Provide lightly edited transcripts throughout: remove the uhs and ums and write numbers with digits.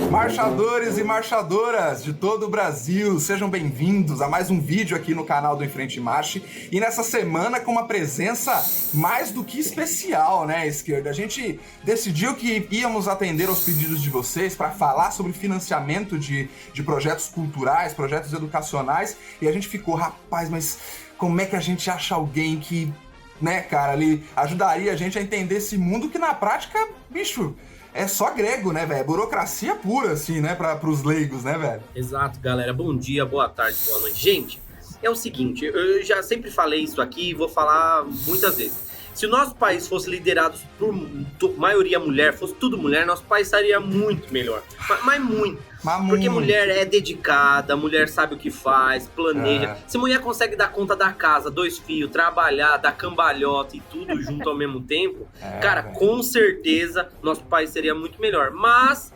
Marchadores e marchadoras de todo o Brasil, sejam bem-vindos a mais um vídeo aqui no canal do Em Frente Marche. E nessa semana com uma presença mais do que especial, né, Esquerda? A gente decidiu que íamos atender aos pedidos de vocês para falar sobre financiamento de projetos culturais, projetos educacionais. E a gente ficou, rapaz, mas como é que a gente acha alguém que, né, cara, ali ajudaria a gente a entender esse mundo que na prática, bicho... é só grego, né, velho? Burocracia pura, assim, né, pros leigos, né, velho? Exato, galera. Bom dia, boa tarde, boa noite. Gente, é o seguinte, eu já sempre falei isso aqui e vou falar muitas vezes. Se o nosso país fosse liderado por maioria mulher, fosse tudo mulher, nosso país estaria muito melhor. Mas muito. Porque mulher é dedicada, mulher sabe o que faz, planeja. Se mulher consegue dar conta da casa, 2 filhos, trabalhar, dar cambalhota e tudo junto ao mesmo tempo, cara, com certeza nosso país seria muito melhor. Mas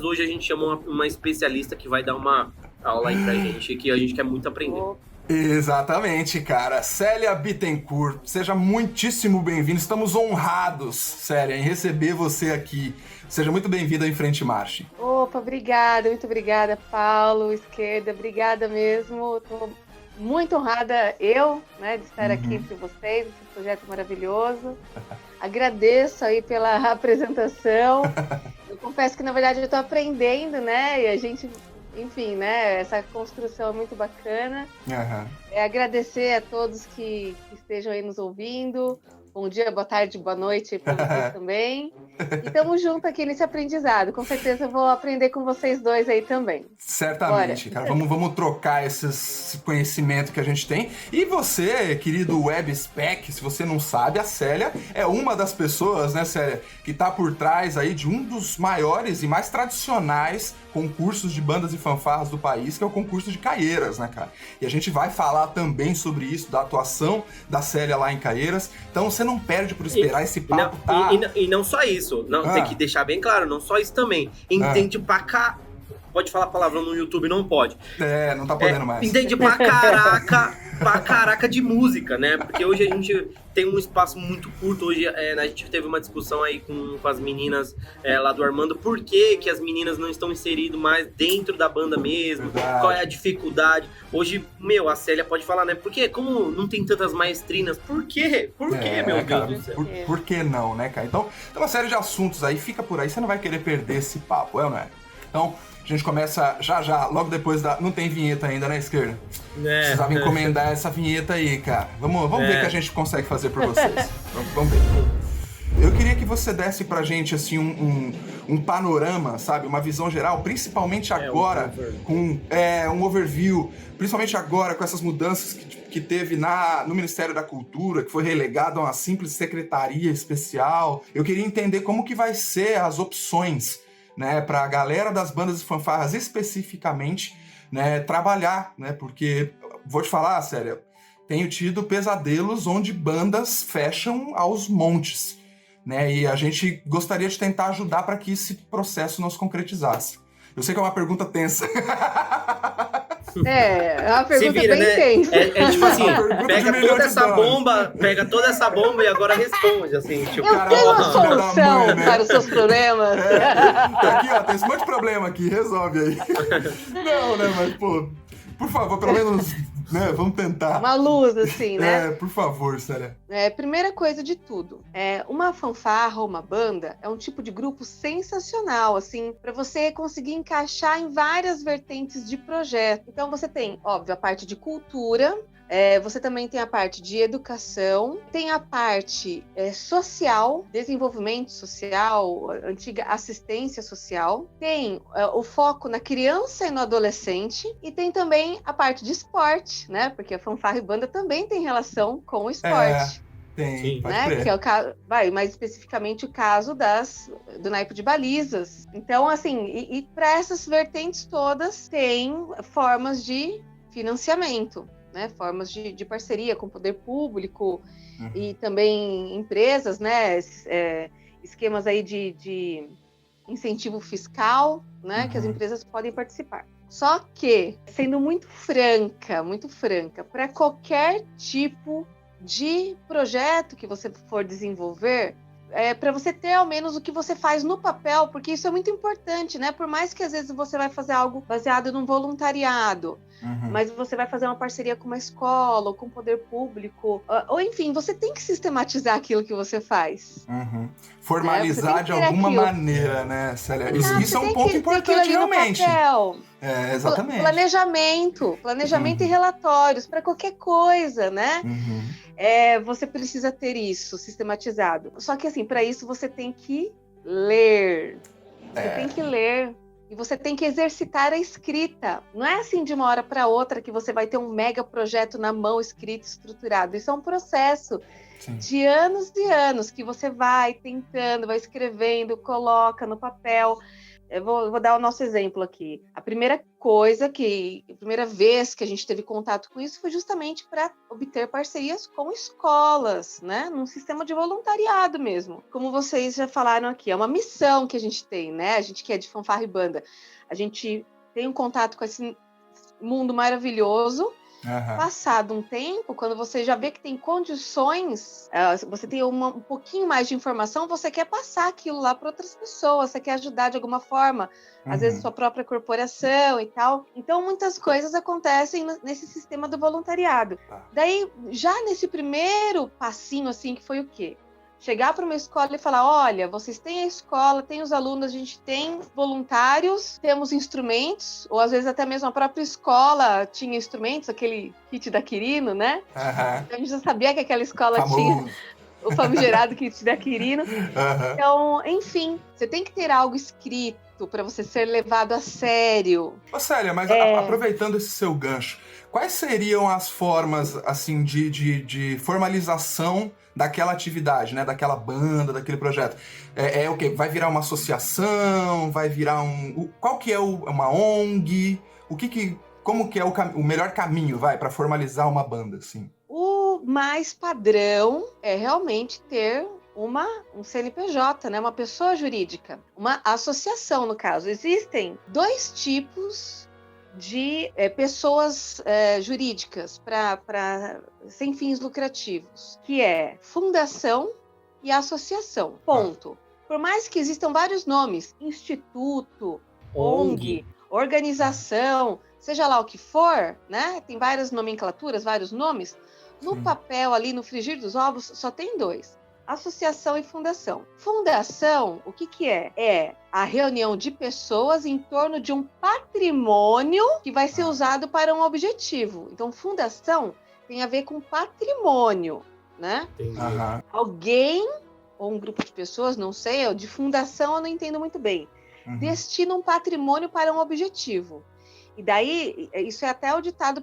hoje a gente chamou uma especialista que vai dar uma aula aí pra gente, que a gente quer muito aprender. Exatamente, cara. Célia Bittencourt, seja muitíssimo bem-vinda. Estamos honrados, Célia, em receber você aqui. Seja muito bem-vinda ao Em Frente Marche. Opa, obrigada, muito obrigada, Paulo, Esquerda, obrigada mesmo. Estou muito honrada de estar aqui entre vocês, esse projeto maravilhoso. Agradeço aí pela apresentação. Eu confesso que, na verdade, eu estou aprendendo, né? E a gente... enfim, né, essa construção é muito bacana. Agradecer a todos que estejam aí nos ouvindo. Bom dia, boa tarde, boa noite para vocês também. E estamos juntos aqui nesse aprendizado. Com certeza eu vou aprender com vocês dois aí também. Certamente, cara. Vamos trocar esse conhecimento que a gente tem. E você, querido Web Spec, se você não sabe, a Célia é uma das pessoas, né, Célia, que está por trás aí de um dos maiores e mais tradicionais concursos de bandas e fanfarras do país, que é o concurso de Caieiras, né, cara? E a gente vai falar também sobre isso, da atuação da Célia lá em Caieiras. Então você não perde por esperar esse papo, tá? E não só isso, tem que deixar bem claro, não só isso também. Entende pra cá. Pode falar palavrão no YouTube, não pode. Não tá podendo mais. Entende pra caraca de música, né? Porque hoje a gente tem um espaço muito curto. Hoje a gente teve uma discussão aí com as meninas lá do Armando. Por que as meninas não estão inseridas mais dentro da banda mesmo? Verdade. Qual é a dificuldade? Hoje, a Célia pode falar, né? Por quê? Como não tem tantas maestrinas? Por quê? Por quê, meu cara, Deus do céu? Por que não, né, cara? Então, tem uma série de assuntos aí. Fica por aí. Você não vai querer perder esse papo, ou não é? Então... a gente começa já, logo depois da... não tem vinheta ainda, né, Esquerda? Precisava encomendar essa vinheta aí, cara. Vamos ver o que a gente consegue fazer por vocês. Vamos ver. Eu queria que você desse pra gente, assim, um panorama, sabe? Uma visão geral, principalmente agora, com um overview, principalmente agora com essas mudanças que teve no Ministério da Cultura, que foi relegado a uma simples secretaria especial. Eu queria entender como que vai ser as opções, né, para a galera das bandas e fanfarras especificamente, né, trabalhar, né, porque, vou te falar, sério, tenho tido pesadelos onde bandas fecham aos montes, né, e a gente gostaria de tentar ajudar para que esse processo não se concretizasse. Eu sei que é uma pergunta tensa. É uma pergunta vira, bem né? tensa. É tipo assim, pega toda essa bomba e agora responde, assim. Tipo, eu tenho uma solução né? para os seus problemas. Aqui, ó, tem esse monte de problema aqui, resolve aí. Não, né, mas, pô, por favor, pelo menos, né, vamos tentar. Uma luz, assim, né? Por favor, Célia. Primeira coisa de tudo, uma fanfarra ou uma banda é um tipo de grupo sensacional, assim, para você conseguir encaixar em várias vertentes de projeto. Então você tem, óbvio, a parte de cultura, você também tem a parte de educação, tem a parte social, desenvolvimento social, antiga assistência social, tem o foco na criança e no adolescente, e tem também a parte de esporte, né? Porque a fanfarra e banda também tem relação com o esporte. Tem, pode né? crer. Que é o caso, mais especificamente o caso do naipe de balizas. Então, assim, e para essas vertentes todas tem formas de financiamento, né? Formas de parceria com o poder público e também empresas, né? Esquemas aí de incentivo fiscal, né? Que as empresas podem participar. Só que, sendo muito franca, para qualquer tipo de projeto que você for desenvolver, para você ter ao menos o que você faz no papel, porque isso é muito importante, né? Por mais que às vezes você vai fazer algo baseado num voluntariado, mas você vai fazer uma parceria com uma escola, ou com o poder público, ou enfim, você tem que sistematizar aquilo que você faz. Formalizar de alguma maneira, né, Célia? Isso é um ponto importante, realmente. Exatamente. Planejamento e relatórios para qualquer coisa, né? Você precisa ter isso sistematizado. Só que, assim, para isso você tem que ler. Você tem que ler. E você tem que exercitar a escrita. Não é assim de uma hora para outra que você vai ter um mega projeto na mão, escrito, estruturado. Isso é um processo de anos e anos que você vai tentando, vai escrevendo, coloca no papel. Eu vou dar o nosso exemplo aqui. A primeira vez que a gente teve contato com isso foi justamente para obter parcerias com escolas, né? Num sistema de voluntariado mesmo. Como vocês já falaram aqui, é uma missão que a gente tem, né? A gente que é de fanfarra e banda. A gente tem um contato com esse mundo maravilhoso. Passado um tempo, quando você já vê que tem condições, você tem um pouquinho mais de informação, você quer passar aquilo lá para outras pessoas, você quer ajudar de alguma forma, às vezes sua própria corporação e tal. Então, muitas coisas acontecem nesse sistema do voluntariado. Daí, já nesse primeiro passinho, assim, que foi o quê? Chegar para uma escola e falar, olha, vocês têm a escola, tem os alunos, a gente tem voluntários, temos instrumentos, ou às vezes até mesmo a própria escola tinha instrumentos, aquele kit da Quirino, né? Então a gente já sabia que aquela escola tinha o famigerado kit da Quirino. Então, enfim, você tem que ter algo escrito para você ser levado a sério. Ô, Célia, mas aproveitando esse seu gancho, quais seriam as formas, assim, de formalização daquela atividade, né? Daquela banda, daquele projeto? O quê? Vai virar uma associação? Vai virar qual que é uma ONG? Como que é o melhor caminho, para formalizar uma banda, assim? O mais padrão é realmente ter um CNPJ, né? Uma pessoa jurídica, uma associação, no caso. Existem 2 tipos de pessoas jurídicas sem fins lucrativos, que é fundação e associação. Ponto. Por mais que existam vários nomes, instituto, ONG, organização, seja lá o que for, né? Tem várias nomenclaturas, vários nomes. No papel ali, no frigir dos ovos, só tem 2. Associação e fundação. Fundação, o que é? É a reunião de pessoas em torno de um patrimônio que vai ser usado para um objetivo. Então, fundação tem a ver com patrimônio, né? Alguém, ou um grupo de pessoas, não sei, de fundação eu não entendo muito bem, destina um patrimônio para um objetivo. E daí, isso é até auditado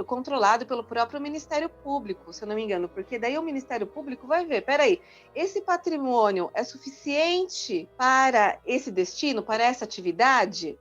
controlado pelo próprio Ministério Público, se eu não me engano, porque daí o Ministério Público vai ver, peraí, esse patrimônio é suficiente para esse destino, para essa atividade?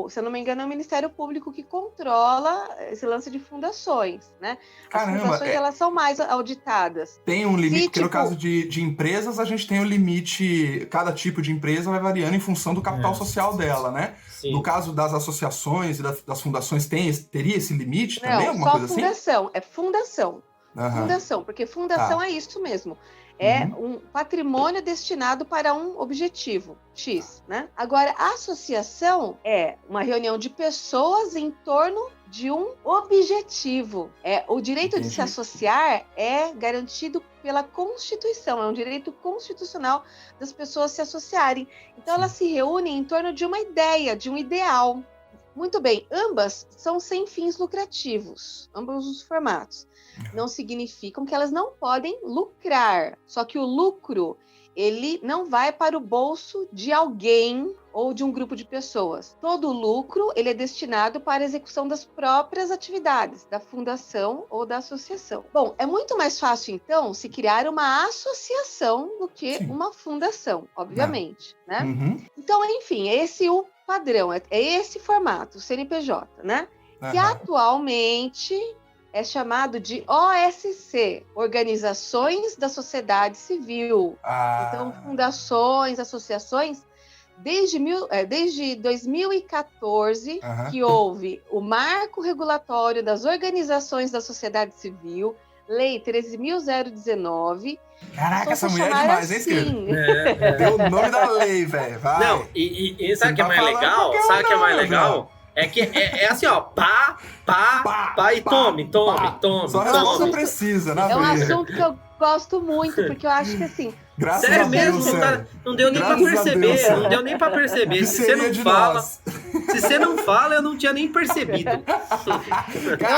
Se eu não me engano, é o Ministério Público que controla esse lance de fundações, né? Caramba, as fundações, elas são mais auditadas. Tem um limite, porque no caso de empresas, a gente tem um limite, cada tipo de empresa vai variando em função do capital social dela, né? Sim. No caso das associações e das fundações, teria esse limite também? Alguma coisa fundação, assim? É fundação. Fundação, porque fundação é isso mesmo. É um patrimônio destinado para um objetivo X, né? Agora, a associação é uma reunião de pessoas em torno de um objetivo. O direito de se associar é garantido pela Constituição, é um direito constitucional das pessoas se associarem. Então, elas se reúnem em torno de uma ideia, de um ideal. Muito bem, ambas são sem fins lucrativos, ambos os formatos. Não significam que elas não podem lucrar, só que o lucro, ele não vai para o bolso de alguém ou de um grupo de pessoas. Todo o lucro, ele é destinado para a execução das próprias atividades, da fundação ou da associação. Bom, é muito mais fácil, então, se criar uma associação do que uma fundação, obviamente, né? Então, enfim, esse é o padrão, é esse formato, o CNPJ, né? Que atualmente é chamado de OSC, Organizações da Sociedade Civil. Então, fundações, associações, desde 2014, que houve o Marco Regulatório das Organizações da Sociedade Civil, Lei 13.019, Caraca, essa mulher é demais, hein, assim. Deu o nome da lei, velho. Não, e sabe o que é mais legal? Sabe o que é mais legal? É que é assim, ó, pá, e tome. Só resposta precisa, né? É um assunto que eu gosto muito, porque eu acho que assim... Graças a Deus, não deu nem pra perceber, não deu nem pra perceber. Se você não fala, se você não fala, eu não tinha nem percebido. Eu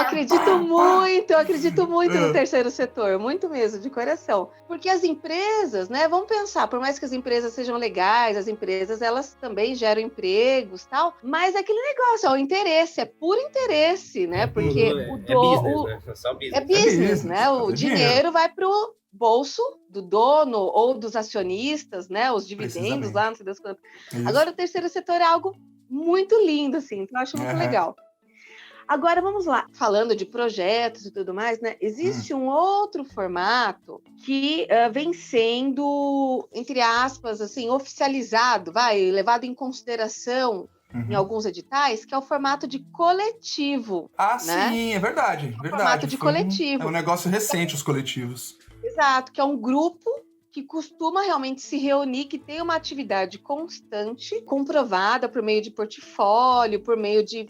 acredito muito no terceiro setor, muito mesmo, de coração. Porque as empresas, né, vamos pensar, por mais que as empresas sejam legais, as empresas, elas também geram empregos e tal, mas é aquele negócio, o interesse, é puro interesse, né, porque é business, né, o dinheiro vai pro bolso do dono ou dos acionistas, né, os dividendos lá, não sei das quantas. Agora o terceiro setor é algo muito lindo, assim, então eu acho muito legal. Agora vamos lá, falando de projetos e tudo mais, né, existe um outro formato que vem sendo, entre aspas, assim, oficializado, levado em consideração em alguns editais, que é o formato de coletivo. Né? Sim, é verdade. Formato de coletivo. É um negócio recente, os coletivos. Exato, que é um grupo que costuma realmente se reunir, que tem uma atividade constante, comprovada por meio de portfólio, por meio de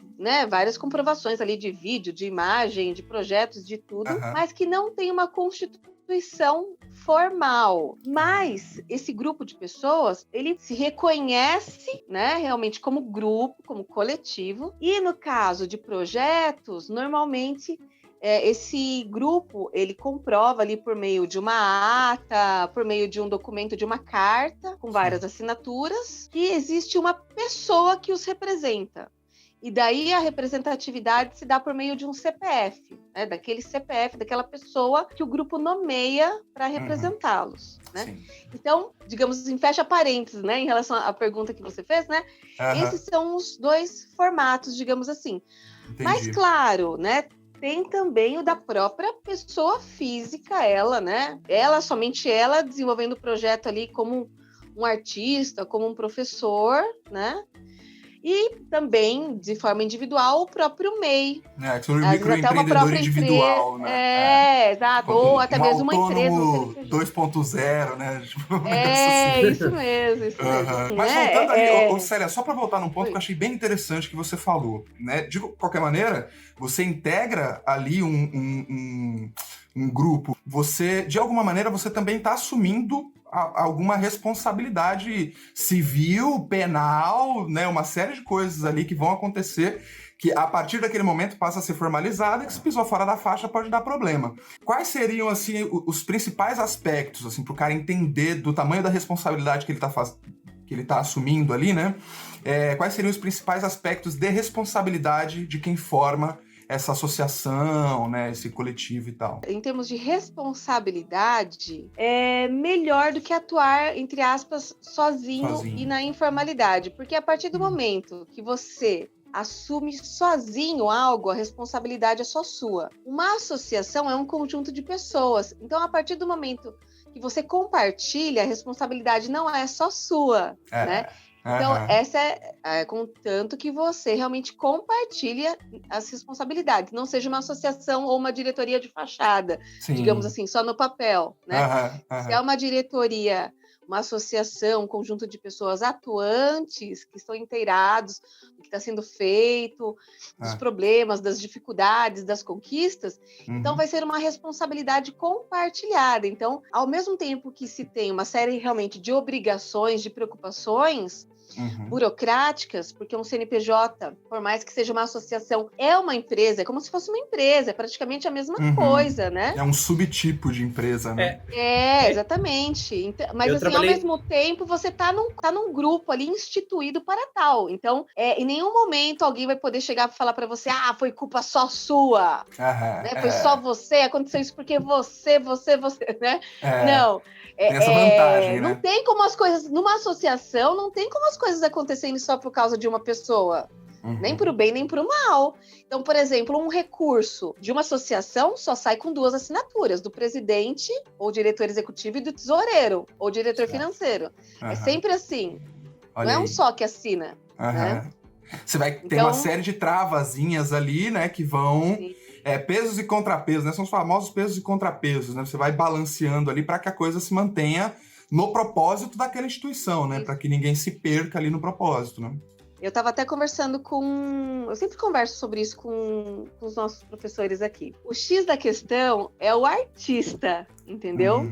várias comprovações ali de vídeo, de imagem, de projetos, de tudo, mas que não tem uma constituição formal. Mas esse grupo de pessoas, ele se reconhece, né, realmente como grupo, como coletivo, e no caso de projetos, normalmente esse grupo, ele comprova ali por meio de uma ata, por meio de um documento, de uma carta, com várias assinaturas, que existe uma pessoa que os representa. E daí a representatividade se dá por meio de um CPF, né? Daquele CPF, daquela pessoa que o grupo nomeia para representá-los. Né? Então, digamos assim, fecha parênteses, né? Em relação à pergunta que você fez, né? Esses são os dois formatos, digamos assim. Entendi. Mas, claro, né? Tem também o da própria pessoa física, somente ela, desenvolvendo o projeto ali como um artista, como um professor, né? E também, de forma individual, o próprio MEI. Sobre o microempreendedor individual, né? Exato. Ou até mesmo uma empresa. 2.0, né? Isso mesmo. Mas voltando ali, Célia, só para voltar num ponto que eu achei bem interessante que você falou, né? De qualquer maneira, você integra ali um grupo. Você, de alguma maneira, você também está assumindo alguma responsabilidade civil, penal, né? Uma série de coisas ali que vão acontecer que a partir daquele momento passa a ser formalizada e que se pisou fora da faixa pode dar problema. Quais seriam, assim, os principais aspectos, assim, para o cara entender do tamanho da responsabilidade que ele tá assumindo ali, né? Quais seriam os principais aspectos de responsabilidade de quem forma essa associação, né, esse coletivo e tal? Em termos de responsabilidade, é melhor do que atuar, entre aspas, sozinho e na informalidade. Porque a partir do momento que você assume sozinho algo, a responsabilidade é só sua. Uma associação é um conjunto de pessoas. Então, a partir do momento que você compartilha, a responsabilidade não é só sua, né? Então, essa contanto que você realmente compartilha as responsabilidades, não seja uma associação ou uma diretoria de fachada, digamos assim, só no papel, né? Se é uma diretoria, uma associação, um conjunto de pessoas atuantes, que estão inteirados do que está sendo feito, dos problemas, das dificuldades, das conquistas, então vai ser uma responsabilidade compartilhada. Então, ao mesmo tempo que se tem uma série realmente de obrigações, de preocupações, burocráticas, porque um CNPJ, por mais que seja uma associação, é uma empresa, é como se fosse uma empresa, é praticamente a mesma coisa, né? É um subtipo de empresa, né? Exatamente. Então, mas assim, ao mesmo tempo, você tá num grupo ali instituído para tal. Então, em nenhum momento alguém vai poder chegar e falar para você, foi culpa só sua, né? Foi só você, aconteceu isso porque você, né? Não. Tem essa vantagem, né? Não tem como as coisas, numa associação, não tem como as coisas acontecerem só por causa de uma pessoa. Nem pro bem, nem pro mal. Então, por exemplo, um recurso de uma associação só sai com 2 assinaturas, do presidente, ou diretor executivo, e do tesoureiro, ou diretor financeiro. É sempre assim. Olha não é um só que assina. Né? Você vai ter uma série de travazinhas ali, né, que vão pesos e contrapesos, né? São os famosos pesos e contrapesos, né? Você vai balanceando ali para que a coisa se mantenha no propósito daquela instituição, né? Para que ninguém se perca ali no propósito, né? Eu estava até conversando com... Eu sempre converso sobre isso com os nossos professores aqui. O X da questão é o artista, entendeu?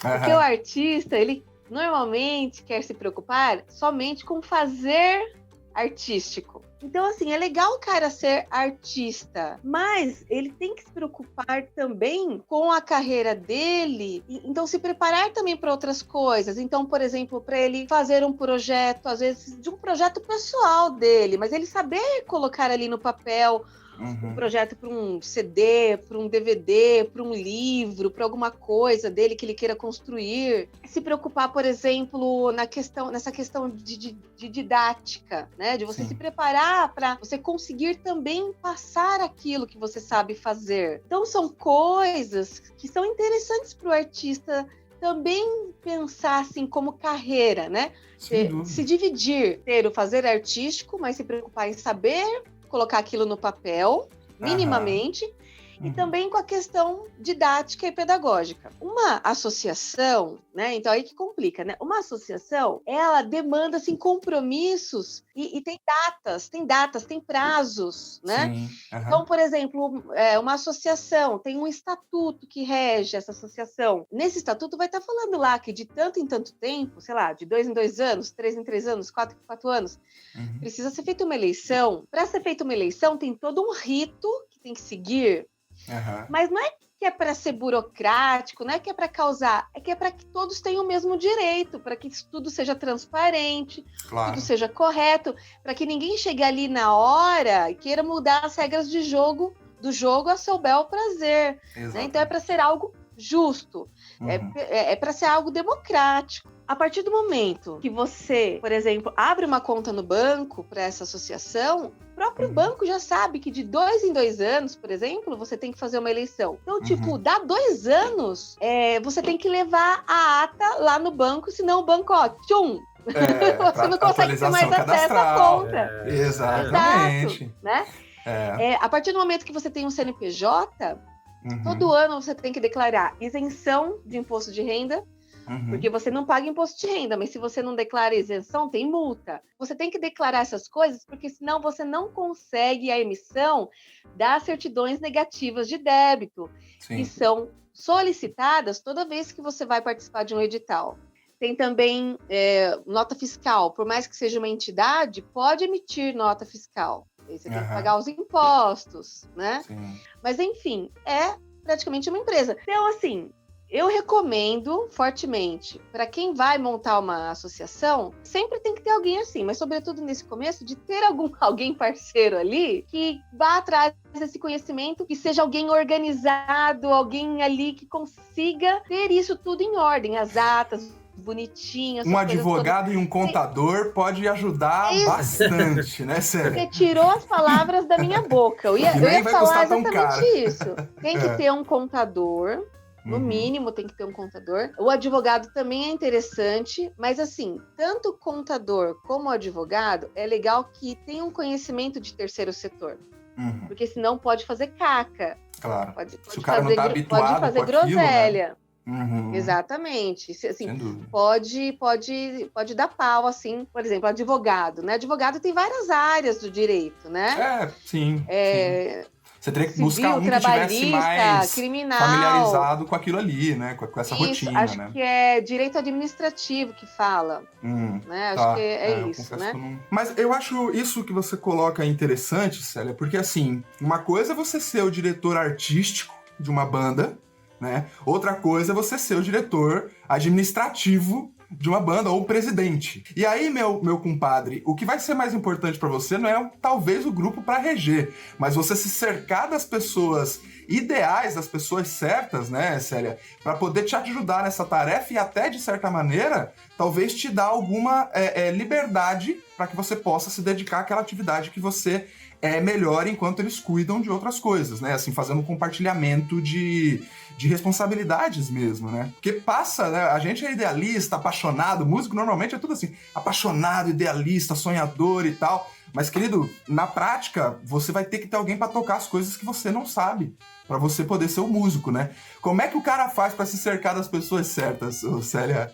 Porque o artista, ele normalmente quer se preocupar somente com fazer artístico. Então, assim, é legal o cara ser artista, mas ele tem que se preocupar também com a carreira dele, então se preparar também para outras coisas. Então, por exemplo, para ele fazer um projeto, às vezes, de um projeto pessoal dele, mas ele saber colocar ali no papel um projeto para um CD, para um DVD, para um livro, para alguma coisa dele que ele queira construir. Se preocupar, por exemplo, nessa questão de didática, né? De você se preparar para você conseguir também passar aquilo que você sabe fazer. Então, são coisas que são interessantes para o artista também pensar assim como carreira, né? Se dividir, ter o fazer artístico, mas se preocupar em saber colocar aquilo no papel, minimamente, e também com a questão didática e pedagógica. Uma associação, né? Então aí que complica, né? Uma associação, ela demanda assim compromissos e tem datas, tem prazos, né? Então, por exemplo, uma associação tem um estatuto que rege essa associação. Nesse estatuto vai estar falando lá que de tanto em tanto tempo, sei lá, de 2 em 2 anos, 3 em 3 anos, 4 em 4 anos, precisa ser feita uma eleição. Para ser feita uma eleição, tem todo um rito que tem que seguir. Mas não é que é para ser burocrático, não é que é para causar, é que é para que todos tenham o mesmo direito, para que tudo seja transparente, tudo seja correto, para que ninguém chegue ali na hora e queira mudar as regras do jogo a seu bel prazer. Né? Então é para ser algo justo, é para ser algo democrático. A partir do momento que você, por exemplo, abre uma conta no banco para essa associação, o próprio banco já sabe que de 2 em 2 anos, por exemplo, você tem que fazer uma eleição. Então, tipo, dá 2 anos, você tem que levar a ata lá no banco, senão o banco, tchum! Você não consegue ter mais acesso à conta. Exatamente. Exato, né? A partir do momento que você tem um CNPJ, todo ano você tem que declarar isenção de imposto de renda, porque você não paga imposto de renda, mas se você não declara isenção, tem multa. Você tem que declarar essas coisas, porque senão você não consegue a emissão das certidões negativas de débito, que são solicitadas toda vez que você vai participar de um edital. Tem também nota fiscal, por mais que seja uma entidade, pode emitir nota fiscal. Aí você tem que pagar os impostos, né? Mas, enfim, é praticamente uma empresa. Então, assim, eu recomendo fortemente, para quem vai montar uma associação, sempre tem que ter alguém assim, mas sobretudo nesse começo, de ter alguém parceiro ali que vá atrás desse conhecimento, que seja alguém organizado, alguém ali que consiga ter isso tudo em ordem, as atas bonitinhas. Um advogado e um contador pode ajudar bastante, né, Célia? Você tirou as palavras da minha boca. Eu ia falar exatamente isso. Tem que ter um contador. No mínimo, tem que ter um contador. O advogado também é interessante, mas assim, tanto o contador como o advogado, é legal que tenha um conhecimento de terceiro setor. Porque senão pode fazer caca. Claro. Pode Se o cara não tá habituado pode fazer com aquilo, groselha. Né? Exatamente. Assim, pode dar pau, assim, por exemplo, advogado, né? Advogado tem várias áreas do direito, né? Sim. Você teria que civil, buscar um que tivesse mais criminal, familiarizado com aquilo ali, né? Com essa rotina, acho né? que é direito administrativo que fala, né? Acho que é isso, né? Não... Mas eu acho isso que você coloca interessante, Célia, porque assim, uma coisa é você ser o diretor artístico de uma banda, né? Outra coisa é você ser o diretor administrativo de uma banda ou o presidente. E aí, meu compadre, o que vai ser mais importante pra você não é talvez o grupo pra reger, mas você se cercar das pessoas ideais, das pessoas certas, né, Célia, pra poder te ajudar nessa tarefa e até, de certa maneira, talvez te dar alguma liberdade pra que você possa se dedicar àquela atividade que você é melhor enquanto eles cuidam de outras coisas, né? Assim, fazendo um compartilhamento de responsabilidades mesmo, né? Porque passa, né? A gente é idealista, apaixonado, músico normalmente é tudo assim, apaixonado, idealista, sonhador e tal, Mas, querido, na prática, você vai ter que ter alguém para tocar as coisas que você não sabe, para você poder ser o músico, né? Como é que o cara faz para se cercar das pessoas certas, Célia?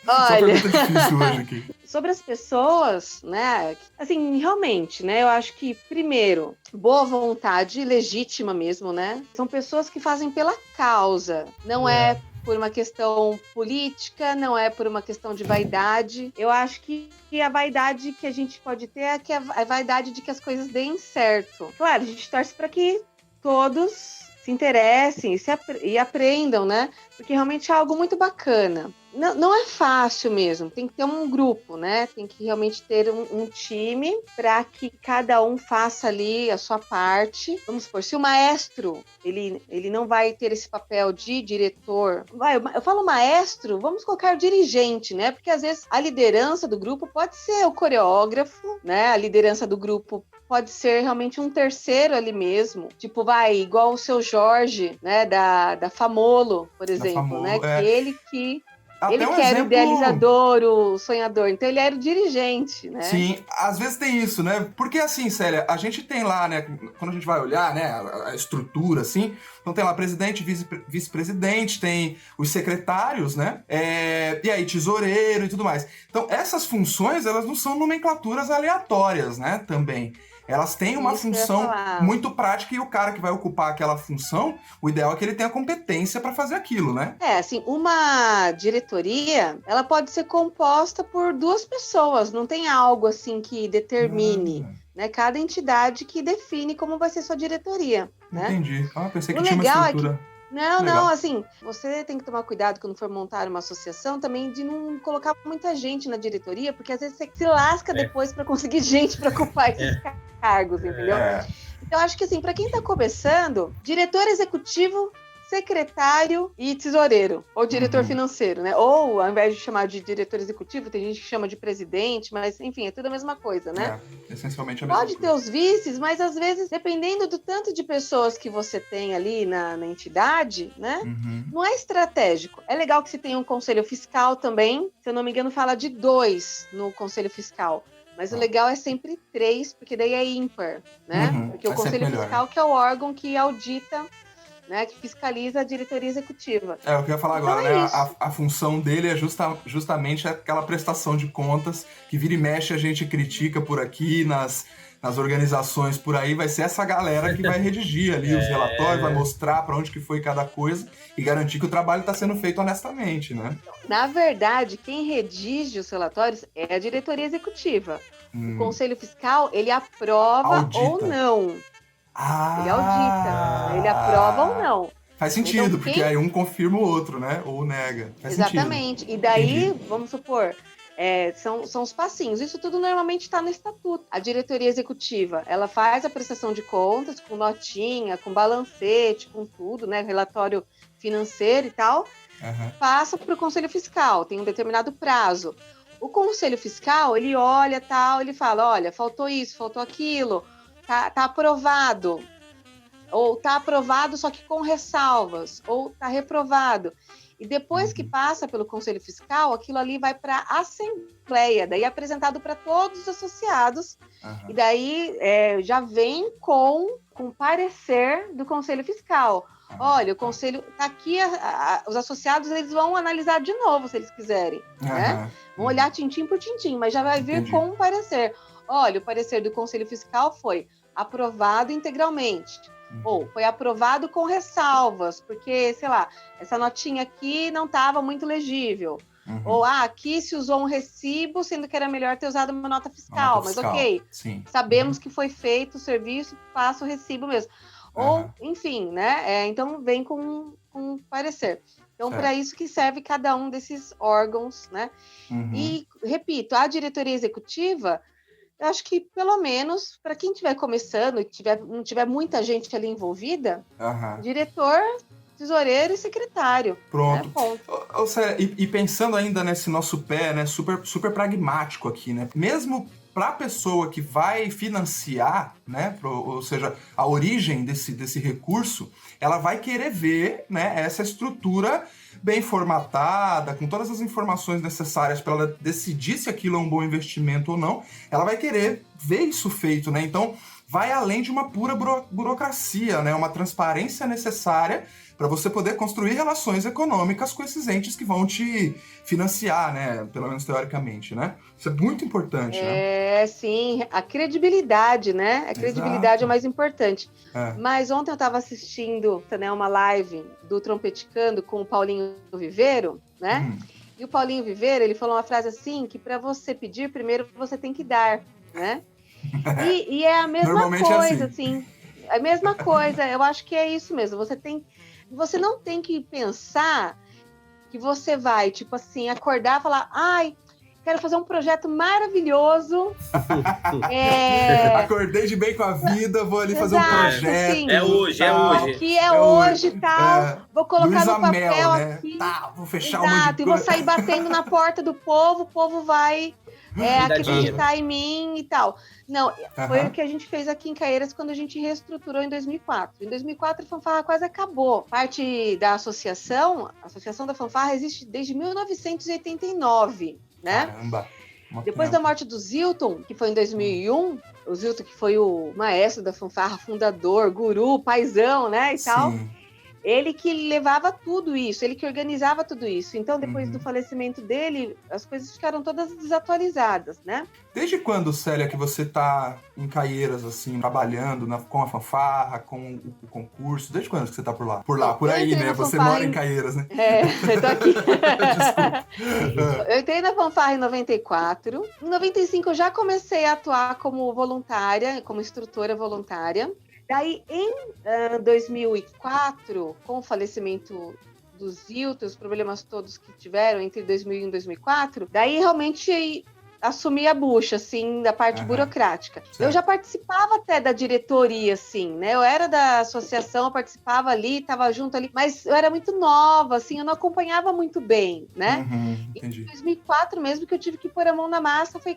Só pergunta difícil hoje aqui. Sobre as pessoas, né? Assim, realmente, né? Eu acho que, primeiro, boa vontade, legítima mesmo, né? São pessoas que fazem pela causa. Não é por uma questão política, não é por uma questão de vaidade. Eu acho que a vaidade que a gente pode ter é a vaidade de que as coisas deem certo. Claro, a gente torce para que todos se interessem e aprendam, né? Porque realmente é algo muito bacana. Não é fácil mesmo, tem que ter um grupo, né? Tem que realmente ter um time para que cada um faça ali a sua parte. Vamos supor, se o maestro, ele não vai ter esse papel de diretor, eu falo maestro, vamos colocar o dirigente, né? Porque às vezes a liderança do grupo pode ser o coreógrafo, né? A liderança do grupo pode ser realmente um terceiro ali mesmo, tipo, igual o seu Jorge, né, da Famolo, por exemplo, né, que ele que era o idealizador, o sonhador, então ele era o dirigente, né? Sim, às vezes tem isso, né? Porque assim, Célia, a gente tem lá, né, quando a gente vai olhar, né, a estrutura, assim, então tem lá presidente, vice-presidente, tem os secretários, né, e aí tesoureiro e tudo mais. Então essas funções, elas não são nomenclaturas aleatórias, né, também. Elas têm uma função muito prática e o cara que vai ocupar aquela função, o ideal é que ele tenha competência para fazer aquilo, né? Assim, uma diretoria, ela pode ser composta por 2 pessoas, não tem algo assim que determine, né? Cada entidade que define como vai ser sua diretoria, né? Entendi. Pensei que tinha uma estrutura. Não, assim, você tem que tomar cuidado quando for montar uma associação também de não colocar muita gente na diretoria, porque às vezes você se lasca depois para conseguir gente para ocupar esses cargos, entendeu? Então, acho que assim, para quem está começando, diretor executivo, secretário e tesoureiro, ou diretor financeiro, né? Ou, ao invés de chamar de diretor executivo, tem gente que chama de presidente, mas, enfim, é tudo a mesma coisa, né? Essencialmente a mesma coisa. Pode ter os vices, mas, às vezes, dependendo do tanto de pessoas que você tem ali na entidade, né? Não é estratégico. É legal que você tenha um conselho fiscal também. Se eu não me engano, fala de 2 no conselho fiscal. Mas o legal é sempre 3, porque daí é ímpar, né? Porque o conselho fiscal que é o órgão que audita, né, que fiscaliza a diretoria executiva. Eu queria falar agora, né? A função dele é justamente aquela prestação de contas que vira e mexe a gente critica por aqui nas organizações por aí, vai ser essa galera que vai redigir ali os relatórios, vai mostrar para onde que foi cada coisa e garantir que o trabalho está sendo feito honestamente, né? Na verdade, quem redige os relatórios é a diretoria executiva. O Conselho Fiscal, ele aprova ou não. Ele audita, ele aprova ou não. Faz sentido, então, porque aí um confirma o outro, né? Ou nega. Faz exatamente. Sentido. E daí, vamos supor, são os passinhos. Isso tudo normalmente está no estatuto. A diretoria executiva, ela faz a prestação de contas com notinha, com balancete, com tudo, né? Relatório financeiro e tal. Passa para o Conselho Fiscal, tem um determinado prazo. O Conselho Fiscal, ele olha tal, ele fala, olha, faltou isso, faltou aquilo. Tá aprovado, ou tá aprovado só que com ressalvas, ou tá reprovado. E depois que passa pelo Conselho Fiscal, aquilo ali vai para a Assembleia, daí é apresentado para todos os associados, e daí já vem com parecer do Conselho Fiscal. Olha, o Conselho tá aqui, os associados eles vão analisar de novo, se eles quiserem, né? Vão olhar tintim por tintim, mas já vai vir com um parecer. Olha, o parecer do Conselho Fiscal foi aprovado integralmente, ou foi aprovado com ressalvas, porque, sei lá, essa notinha aqui não estava muito legível, ou aqui se usou um recibo, sendo que era melhor ter usado uma nota fiscal, mas ok, sabemos que foi feito o serviço, passa o recibo mesmo. Ou, enfim, né? Então vem com parecer. Então, para isso que serve cada um desses órgãos, né? E, repito, a diretoria executiva, eu acho que, pelo menos, para quem estiver começando e não tiver muita gente ali envolvida, diretor tesoureiro e secretário. Pronto. Né? Ponto. E pensando ainda nesse nosso pé, né, super pragmático aqui, né? Mesmo para a pessoa que vai financiar, né, ou seja, a origem desse recurso, ela vai querer ver, né, essa estrutura bem formatada, com todas as informações necessárias para ela decidir se aquilo é um bom investimento ou não. Ela vai querer ver isso feito, né? Então, vai além de uma pura burocracia, né? Uma transparência necessária para você poder construir relações econômicas com esses entes que vão te financiar, né? Pelo menos teoricamente, né? Isso é muito importante, né? Sim. A credibilidade, né? A credibilidade é o mais importante. Mas ontem eu estava assistindo, né, uma live do Trompeticando com o Paulinho Viveiro, né? E o Paulinho Viveiro, ele falou uma frase assim, que para você pedir, primeiro você tem que dar, né? E é a mesma coisa, assim. A mesma coisa, eu acho que é isso mesmo. Você não tem que pensar que você vai, tipo assim, acordar e falar, quero fazer um projeto maravilhoso. Acordei de bem com a vida, vou ali fazer um projeto. Assim, é hoje. Aqui é hoje e tal. Vou colocar Luísa no papel Mel, né? aqui. Vou fechar um monte de coisa. E vou sair batendo na porta do povo, o povo vai acreditar em mim e tal. Não, foi o que a gente fez aqui em Caieiras quando a gente reestruturou em 2004. Em 2004, a Fanfarra quase acabou. Parte da associação, a Associação da Fanfarra existe desde 1989, né? Caramba! Depois da morte do Zilton, que foi em 2001, o Zilton que foi o maestro da Fanfarra, fundador, guru, paizão, né, e tal. Ele que levava tudo isso, ele que organizava tudo isso. Então, depois do falecimento dele, as coisas ficaram todas desatualizadas, né? Desde quando, Célia, que você tá em Caieiras, assim, trabalhando com a fanfarra, com o concurso? Desde quando que você tá por lá? Por aí, né? Você mora em Caieiras, né? Eu tô aqui. Desculpa. Eu entrei na fanfarra em 94. Em 95, eu já comecei a atuar como voluntária, como instrutora voluntária. Daí, em 2004, com o falecimento do Zilton, os problemas todos que tiveram entre 2001 e 2004, daí realmente assumi a bucha, assim, da parte burocrática. Certo. Eu já participava até da diretoria, assim, né? Eu era da associação, eu participava ali, estava junto ali, mas eu era muito nova, assim, eu não acompanhava muito bem, né? Entendi. Em 2004 mesmo que eu tive que pôr a mão na massa, foi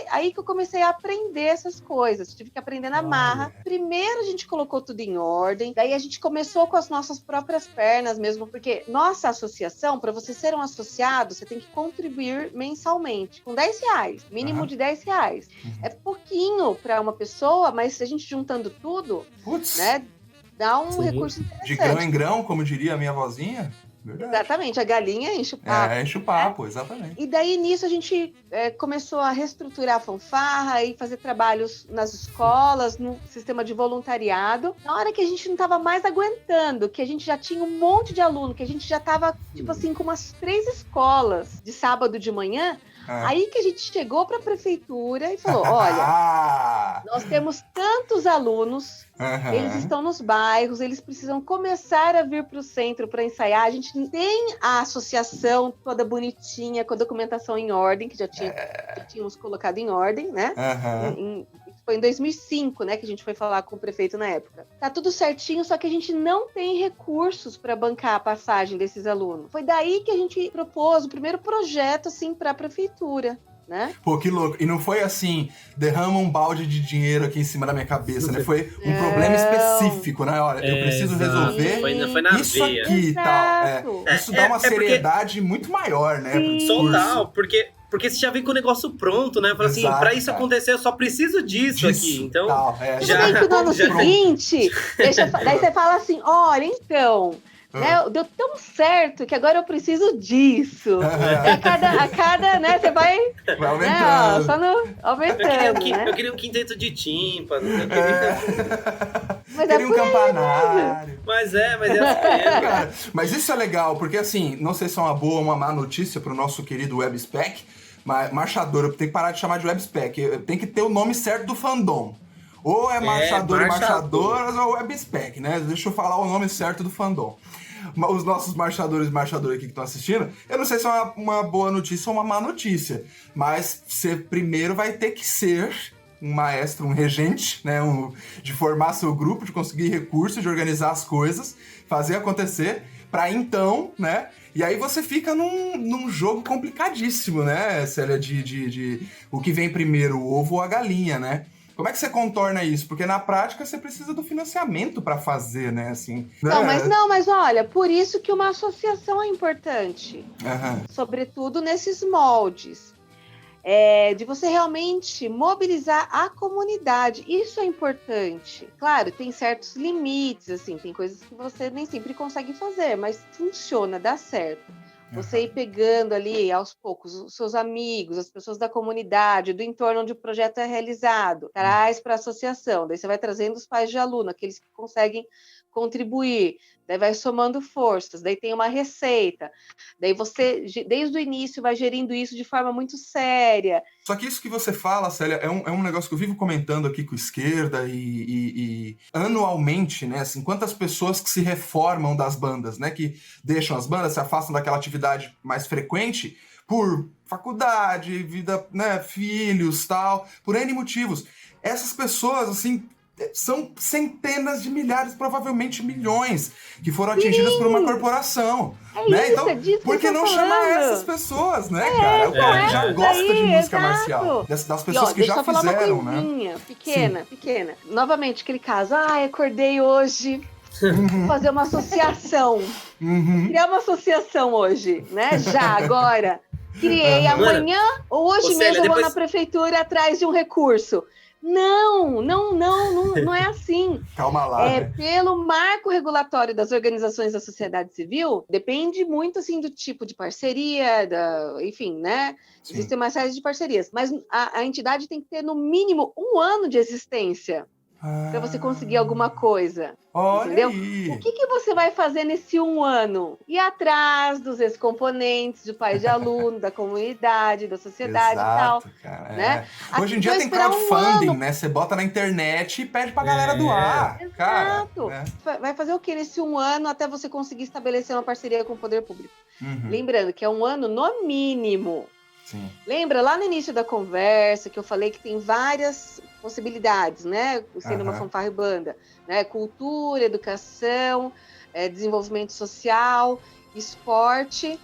aí que eu comecei a aprender essas coisas, tive que aprender na marra. Primeiro a gente colocou tudo em ordem, daí a gente começou com as nossas próprias pernas mesmo, porque nossa associação, para você ser um associado, você tem que contribuir mensalmente, com R$10. Mínimo de R$10. É pouquinho para uma pessoa, mas a gente juntando tudo, né, dá um recurso interessante. De grão em grão, como diria a minha vozinha. Verdade. Exatamente, a galinha enche o papo. Enche o papo, exatamente. E daí, nisso, a gente começou a reestruturar a fanfarra e fazer trabalhos nas escolas, no sistema de voluntariado. Na hora que a gente não estava mais aguentando, que a gente já tinha um monte de aluno, que a gente já estava, tipo assim, com umas 3 escolas de sábado de manhã, aí que a gente chegou para a prefeitura e falou, olha, nós temos tantos alunos, eles estão nos bairros, eles precisam começar a vir para o centro para ensaiar. A gente tem a associação toda bonitinha, com a documentação em ordem, que já tínhamos colocado em ordem, né? Foi em 2005, né, que a gente foi falar com o prefeito na época. Tá tudo certinho, só que a gente não tem recursos para bancar a passagem desses alunos. Foi daí que a gente propôs o primeiro projeto, assim, para a prefeitura. Né? Pô, que louco. E não foi assim, derrama um balde de dinheiro aqui em cima da minha cabeça, né? Foi um problema específico, né? Olha, eu preciso resolver foi na isso veia. aqui e tal. Isso dá uma seriedade muito maior, né? Total, porque você já vem com o negócio pronto, né? Fala assim, pra isso acontecer, eu só preciso disso aqui. Então, já no ano seguinte, daí você fala assim, olha, então... Né? Deu tão certo que agora eu preciso disso. A cada, né? Você vai aumentando. Só aumentando. Eu queria um quinteto de tímpano. Eu queria um campanário. Mas é assim cara, mas isso é legal, porque assim, não sei se é uma boa ou uma má notícia pro nosso querido WebSpec, mas marchador, eu tenho que parar de chamar de WebSpec. Tem que ter o nome certo do fandom. Ou é marchador e marchadoras ou WebSpec, né? Deixa eu falar o nome certo do fandom. Os nossos marchadores e marchadoras aqui que estão assistindo, eu não sei se é uma boa notícia ou uma má notícia, mas você primeiro vai ter que ser um maestro, um regente, né, de formar seu grupo, de conseguir recursos, de organizar as coisas, fazer acontecer, pra então, né? E aí você fica num jogo complicadíssimo, né, Célia, de o que vem primeiro, o ovo ou a galinha, né? Como é que você contorna isso? Porque na prática você precisa do financiamento para fazer, né? Assim, mas olha, por isso que uma associação é importante. Sobretudo nesses moldes. De você realmente mobilizar a comunidade. Isso é importante. Claro, tem certos limites, assim, tem coisas que você nem sempre consegue fazer, mas funciona, dá certo. Você ir pegando ali, aos poucos, os seus amigos, as pessoas da comunidade, do entorno onde o projeto é realizado, traz para a associação. Daí você vai trazendo os pais de aluno, aqueles que conseguem contribuir. Daí vai somando forças, daí tem uma receita. Daí você, desde o início, vai gerindo isso de forma muito séria. Só que isso que você fala, Célia, é um negócio que eu vivo comentando aqui com a esquerda e anualmente, né, assim, quantas pessoas que se reformam das bandas, né, que deixam as bandas, se afastam daquela atividade mais frequente por faculdade, vida, né, filhos, tal, por N motivos. Essas pessoas, assim, são centenas de milhares, provavelmente milhões, que foram atingidas por uma corporação. Né? Então, por que não chamar essas pessoas, né, cara? O cara já gosta de música marcial. Das pessoas que já fizeram, né? Pequena. Novamente, aquele caso. Acordei hoje. Vou fazer uma associação. Criar uma associação hoje, né? Já, agora. Criei amanhã, ou hoje mesmo eu vou na prefeitura atrás de um recurso. Não é assim. Calma lá. Pelo marco regulatório das organizações da sociedade civil, depende muito assim do tipo de parceria, enfim, né? Sim. Existem uma série de parcerias, mas a entidade tem que ter no mínimo 1 ano de existência para você conseguir alguma coisa. Olha entendeu? Aí. O que você vai fazer nesse 1 ano? Ir atrás dos ex-componentes, do pai de aluno, da comunidade, da sociedade. Exato, e tal. Cara, né? Hoje em dia tem crowdfunding, né? Você bota na internet e pede pra galera doar. Exato. Cara, né? Vai fazer o que nesse 1 ano até você conseguir estabelecer uma parceria com o poder público? Lembrando que é 1 ano no mínimo. Sim. Lembra lá no início da conversa que eu falei que tem várias possibilidades, né? Sendo uma fanfarra e banda, né? Cultura, educação, desenvolvimento social, esporte,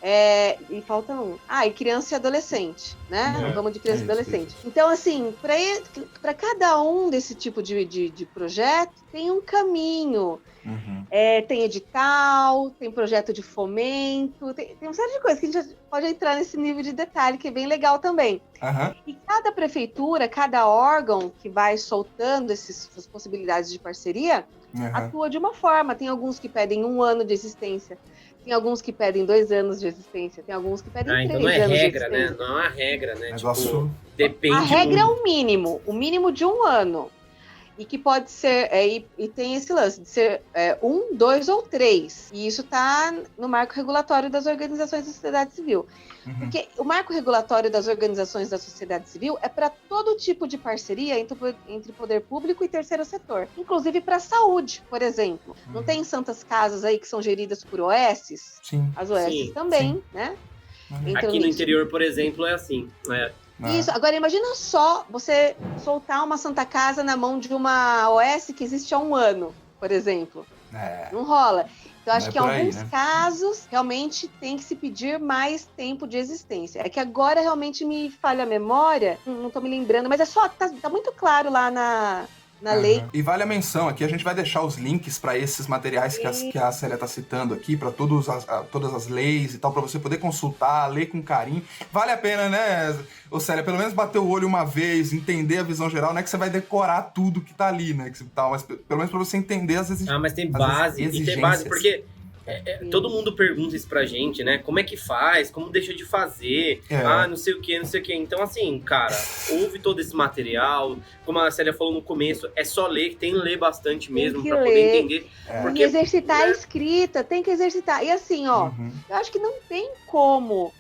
e falta um. E criança e adolescente, né? Vamos de criança e adolescente. Então, assim, para cada um desse tipo de projeto, tem um caminho. Tem edital, tem projeto de fomento, tem uma série de coisas que a gente já pode entrar nesse nível de detalhe, que é bem legal também. E cada prefeitura, cada órgão que vai soltando essas possibilidades de parceria, atua de uma forma. Tem alguns que pedem 1 ano de existência, tem alguns que pedem 2 anos de existência, tem alguns que pedem 3 então não é anos regra, de existência. Né? Não é uma regra, né? Negócio... Depende. A regra é o mínimo de 1 ano. E que pode ser, e tem esse lance de ser 1, 2 ou 3. E isso está no marco regulatório das organizações da sociedade civil. Porque o marco regulatório das organizações da sociedade civil é para todo tipo de parceria entre poder público e terceiro setor. Inclusive para a saúde, por exemplo. Não tem santas casas aí que são geridas por OSs? Sim. As OSs também, né? Aqui no interior, por exemplo, é assim, Isso, agora imagina só você soltar uma Santa Casa na mão de uma OS que existe há 1 ano, por exemplo. Não rola. Então, acho que em alguns casos, realmente tem que se pedir mais tempo de existência. É que agora realmente me falha a memória, não tô me lembrando, mas tá muito claro lá na lei. E vale a menção aqui, a gente vai deixar os links para esses materiais que a Célia tá citando aqui, para todas as leis e tal, para você poder consultar, ler com carinho. Vale a pena, né, Célia, pelo menos bater o olho uma vez, entender a visão geral, não é que você vai decorar tudo que tá ali, né, mas pelo menos para você entender as exigências. Mas tem base, e tem base, porque todo mundo pergunta isso pra gente, né? Como é que faz? Como deixa de fazer? Não sei o que. Então, assim, cara, ouve todo esse material. Como a Célia falou no começo, é só ler, tem que ler bastante mesmo pra poder entender. Porque, exercitar a escrita, tem que exercitar. E assim, eu acho que não tem como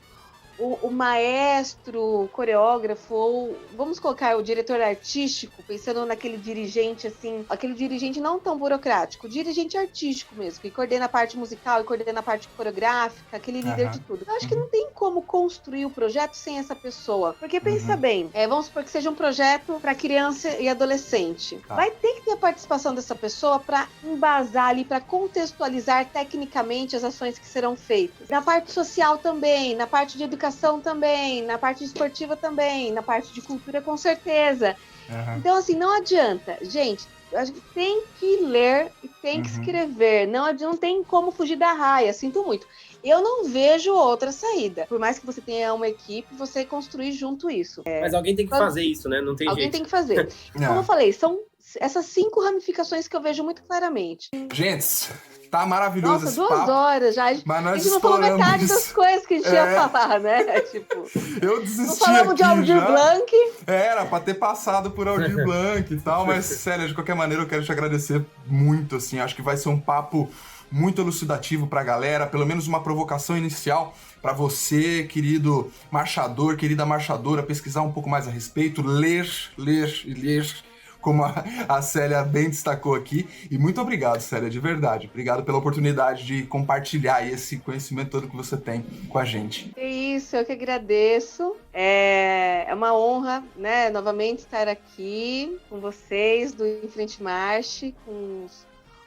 o maestro, o coreógrafo, ou vamos colocar o diretor artístico, pensando naquele dirigente assim, aquele dirigente não tão burocrático, dirigente artístico mesmo, que coordena a parte musical e coordena a parte coreográfica, aquele líder de tudo. Eu acho que não tem como construir o projeto sem essa pessoa, porque pensa bem, vamos supor que seja um projeto para criança e adolescente. Vai ter que ter a participação dessa pessoa para embasar ali, para contextualizar tecnicamente as ações que serão feitas. Na parte social também, na parte de educação também, na parte esportiva também, na parte de cultura com certeza. Então, assim, não adianta. Gente, a gente tem que ler e tem que escrever. Não tem como fugir da raia, sinto muito. Eu não vejo outra saída. Por mais que você tenha uma equipe, você construir junto isso. Mas alguém tem que fazer isso, né? Não tem alguém jeito. Alguém tem que fazer. Como eu falei, são essas 5 ramificações que eu vejo muito claramente. Gente, tá maravilhoso esse papo. 2 horas já. Mas nós a gente não falou metade das coisas que a gente ia falar, né? Tipo, eu desisti. Não falamos de Aldir Blanc. Era pra ter passado por Aldir Blanc e tal, mas, Célia, de qualquer maneira, eu quero te agradecer muito, assim. Acho que vai ser um papo muito elucidativo pra galera, pelo menos uma provocação inicial para você, querido marchador, querida marchadora, pesquisar um pouco mais a respeito, ler, como a Célia bem destacou aqui. E muito obrigado, Célia, de verdade. Obrigado pela oportunidade de compartilhar esse conhecimento todo que você tem com a gente. É isso, eu que agradeço. É uma honra, né, novamente estar aqui com vocês do Em Frente Marche, com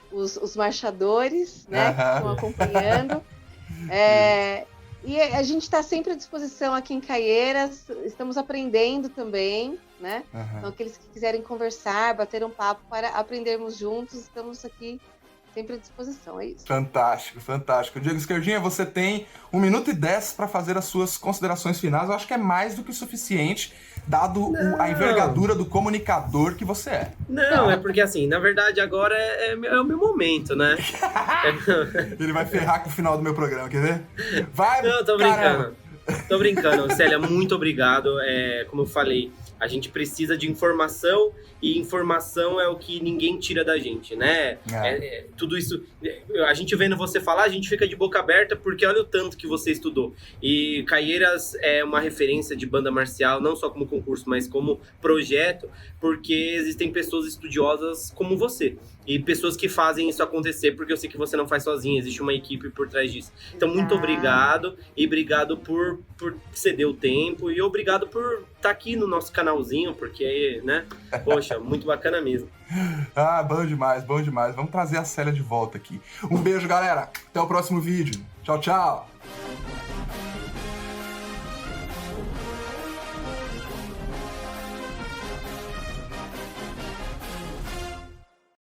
os marchadores, né, que estão acompanhando. E a gente está sempre à disposição aqui em Caieiras, estamos aprendendo também, né? Então, aqueles que quiserem conversar, bater um papo para aprendermos juntos, estamos aqui sempre à disposição, é isso. Fantástico, fantástico. Diego Esquerdinha, você tem 1 minuto e 10 para fazer as suas considerações finais. Eu acho que é mais do que suficiente, dado a envergadura do comunicador que você é. Não, é porque assim, na verdade agora é o meu momento, né? Ele vai ferrar com o final do meu programa, quer ver? Vai, não, tô brincando. Tô brincando, Célia, muito obrigado. Como eu falei, a gente precisa de informação e informação é o que ninguém tira da gente, né? Tudo isso, a gente vendo você falar, a gente fica de boca aberta porque olha o tanto que você estudou. E Caieiras é uma referência de banda marcial, não só como concurso, mas como projeto, porque existem pessoas estudiosas como você. E pessoas que fazem isso acontecer, porque eu sei que você não faz sozinha, existe uma equipe por trás disso. Então, muito obrigado, e obrigado por ceder o tempo, e obrigado por estar aqui no nosso canalzinho, porque, né, poxa, muito bacana mesmo. Bom demais, bom demais. Vamos trazer a Célia de volta aqui. Um beijo, galera. Até o próximo vídeo. Tchau, tchau.